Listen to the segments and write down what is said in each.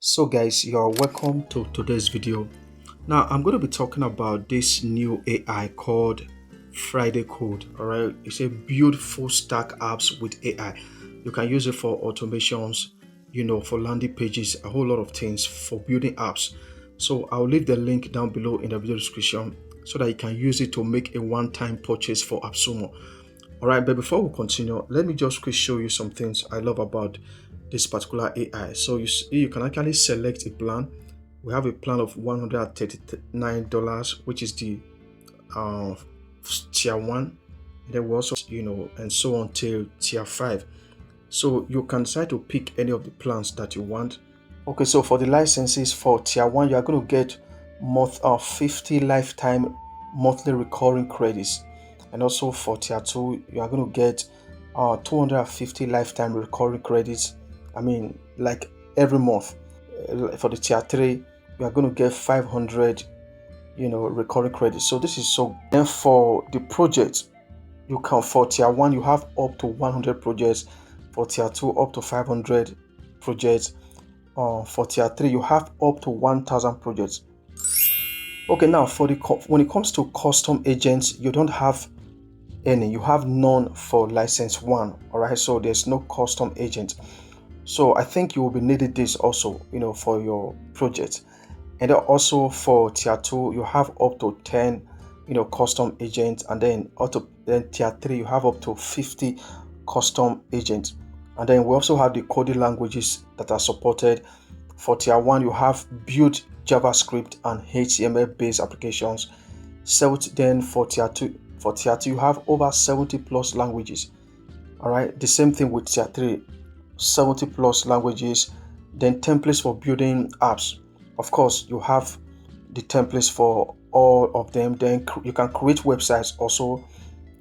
So guys, you are welcome to today's video. Now I'm going to be talking about this new AI called Friday Code. All right, it's a build full stack apps with AI. You can use it for automations, for landing pages, a whole lot of things for building apps. So I'll leave the link down below in the video description so that you can use it to make a one-time purchase for Appsumo. All right, but before we continue, let me just quickly show you some things I love about this particular AI. So you can actually select a plan. We have a plan of $139, which is the uh, tier 1. Then we also, and so on till tier 5. So you can decide to pick any of the plans that you want. Okay, so for the licenses for tier 1, you are going to get 50 lifetime monthly recurring credits. And also for tier 2, you are going to get 250 lifetime recurring credits. I mean, like every month. For the tier 3, you are going to get 500 recurring credits. So this is so. Then for the project, you can, for tier 1 you have up to 100 projects, for tier 2 up to 500 projects, for tier 3 you have up to 1000 projects. Okay, now for the when it comes to custom agents, you don't have any. You have none for license 1. All right, so there's no custom agent. So I think you will be needing this also, for your project. And then also for tier 2, you have up to 10, custom agents, and then then tier 3, you have up to 50 custom agents. And then we also have the coding languages that are supported. For tier 1, you have built JavaScript and HTML based applications. So then for tier 2, you have over 70 plus languages. All right, the same thing with tier 3, 70 plus languages. Then templates for building apps. Of course, you have the templates for all of them. Then you can create websites also,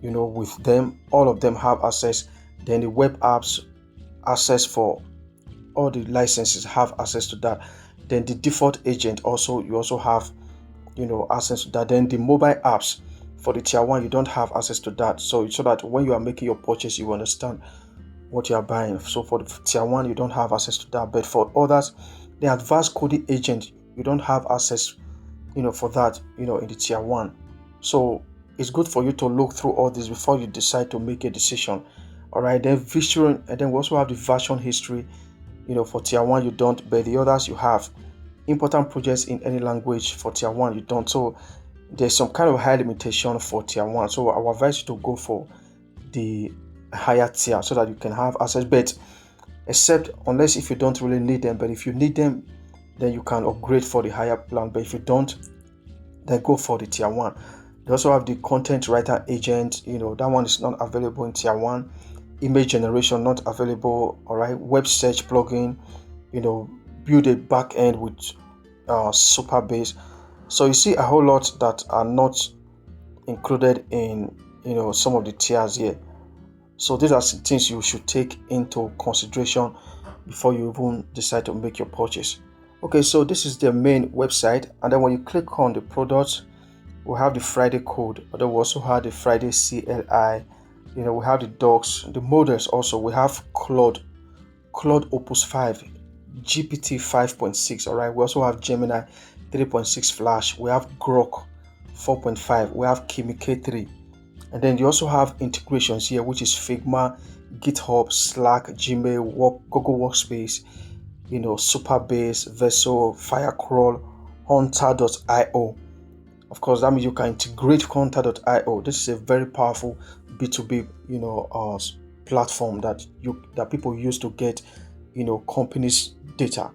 with them. All of them have access. Then the web apps, access for all the licenses have access to that. Then the default agent also, you also have, access to that. Then the mobile apps for the tier 1, you don't have access to that. So that when you are making your purchase, you understand what you are buying. So for the tier 1, you don't have access to that. But for others, the advanced coding agent, you don't have access, for that, in the tier 1. So it's good for you to look through all this before you decide to make a decision. All right, then version, and then we also have the version history. For tier 1 you don't, but the others you have. Important projects in any language, for tier 1 you don't. So there's some kind of high limitation for tier 1. So I would advise you to go for the higher tier so that you can have access. But except unless if you don't really need them, but if you need them, then you can upgrade for the higher plan. But if you don't, then go for the tier 1. They also have the content writer agent. That one is not available in tier 1. Image generation not available. All right, web search plugin, build a back end with Superbase. So you see a whole lot that are not included in some of the tiers here. So these are things you should take into consideration before you even decide to make your purchase. Okay, so this is the main website, and then when you click on the product, we have the Friday code, but then we also have the Friday CLI. We have the docs, the models also. We have Claude Opus 5, GPT 5.6. All right, we also have Gemini 3.6 Flash. We have Grok 4.5. We have Kimi K3. And then you also have integrations here, which is Figma, GitHub, Slack, Gmail, Google Workspace, Superbase, Vessel, Firecrawl, Hunter.io. Of course, that means you can integrate Hunter.io. This is a very powerful B2B, platform that people use to get, companies' data.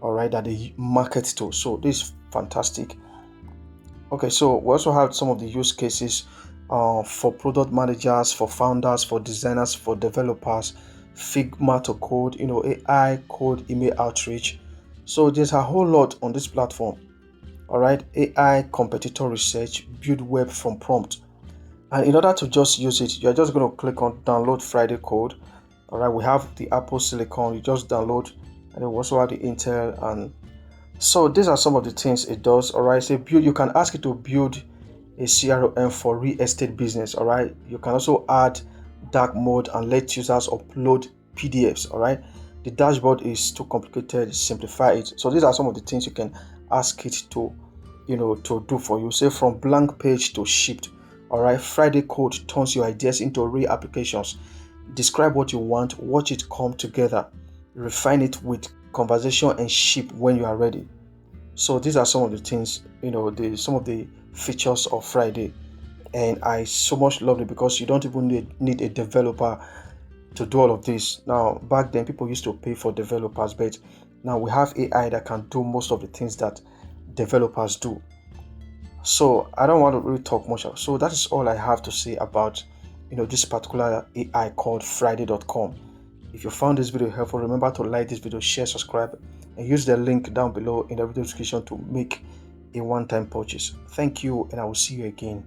All right, that they market to. So this is fantastic. Okay, so we also have some of the use cases for product managers, for founders, for designers, for developers. Figma to code, AI code, email outreach. So there's a whole lot on this platform. All right, AI competitor research, build web from prompt. And in order to just use it, you're just going to click on download Friday code. All right, we have the Apple Silicon, you just download, and then we also have the Intel. And so these are some of the things it does. All right, so build, you can ask it to build a CRM for real estate business. All right, you can also add dark mode and let users upload PDFs. All right, the dashboard is too complicated, simplify it. So these are some of the things you can ask it to, to do for you. Say from blank page to shipped. All right, Friday code turns your ideas into real applications. Describe what you want, watch it come together, refine it with conversation, and ship when you are ready. So these are some of the things, some of the features of Friday, and I so much love it because you don't even need a developer to do all of this. Now, back then, people used to pay for developers, but now we have AI that can do most of the things that developers do. So I don't want to really talk much. So that is all I have to say about this particular AI called Friday.com. If you found this video helpful, remember to like this video, share, subscribe, and use the link down below in the video description to make a one-time purchase. Thank you, and I will see you again.